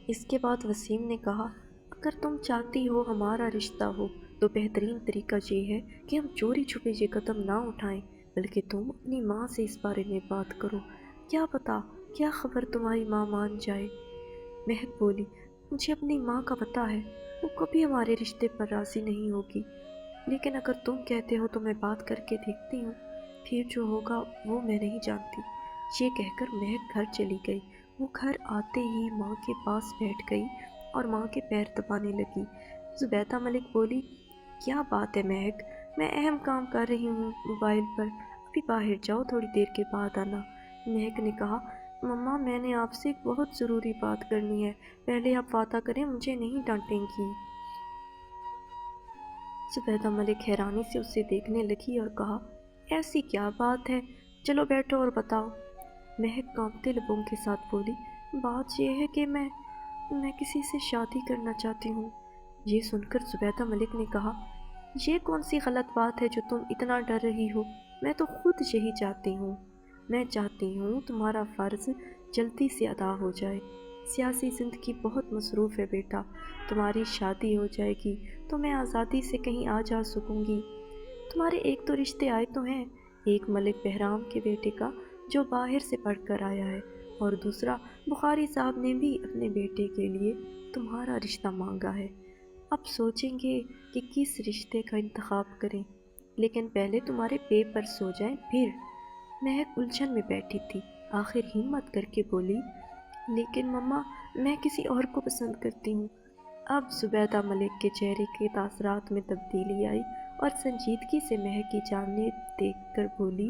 اس کے بعد وسیم نے کہا، اگر تم چاہتی ہو ہمارا رشتہ ہو تو بہترین طریقہ یہ ہے کہ ہم چوری چھپے یہ قدم نہ اٹھائیں، بلکہ تم اپنی ماں سے اس بارے میں بات کرو۔ کیا پتہ کیا خبر تمہاری ماں مان جائے۔ مہک بولی، مجھے اپنی ماں کا پتہ ہے، وہ کبھی ہمارے رشتے پر راضی نہیں ہوگی، لیکن اگر تم کہتے ہو تو میں بات کر کے دیکھتی ہوں، پھر جو ہوگا وہ میں نہیں جانتی۔ یہ کہہ کر مہک گھر چلی گئی۔ وہ گھر آتے ہی ماں کے پاس بیٹھ گئی اور ماں کے پیر دبانے لگی۔ زبیدہ ملک بولی، کیا بات ہے مہک، میں اہم کام کر رہی ہوں موبائل پر، ابھی باہر جاؤ، تھوڑی دیر کے بعد آنا۔ مہک نے کہا، مما میں نے آپ سے ایک بہت ضروری بات کرنی ہے، پہلے آپ وعدہ کریں مجھے نہیں ڈانٹیں گی۔ زبیدہ ملک حیرانی سے اسے دیکھنے لگی اور کہا، ایسی کیا بات ہے، چلو بیٹھو اور بتاؤ۔ مہک کانپتے لبوں کے ساتھ بولی، بات یہ ہے کہ میں کسی سے شادی کرنا چاہتی ہوں۔ یہ سن کر زبیدہ ملک نے کہا، یہ کون سی غلط بات ہے جو تم اتنا ڈر رہی ہو، میں تو خود یہی چاہتی ہوں۔ میں چاہتی ہوں تمہارا فرض جلدی سے ادا ہو جائے۔ سیاسی زندگی بہت مصروف ہے بیٹا، تمہاری شادی ہو جائے گی تو میں آزادی سے کہیں آ جا سکوں گی۔ تمہارے ایک تو رشتے آئے تو ہیں، ایک ملک بہرام کے بیٹے کا جو باہر سے پڑھ کر آیا ہے، اور دوسرا بخاری صاحب نے بھی اپنے بیٹے کے لیے تمہارا رشتہ مانگا ہے۔ اب سوچیں گے کہ کس رشتے کا انتخاب کریں، لیکن پہلے تمہارے پیپرز ہو جائیں پھر۔ مہک الجھن میں بیٹھی تھی، آخر ہمت کر کے بولی، لیکن مما میں کسی اور کو پسند کرتی ہوں۔ اب زبیدہ ملک کے چہرے کے تاثرات میں تبدیلی آئی اور سنجیدگی سے مہک کی جانب دیکھ کر بولی،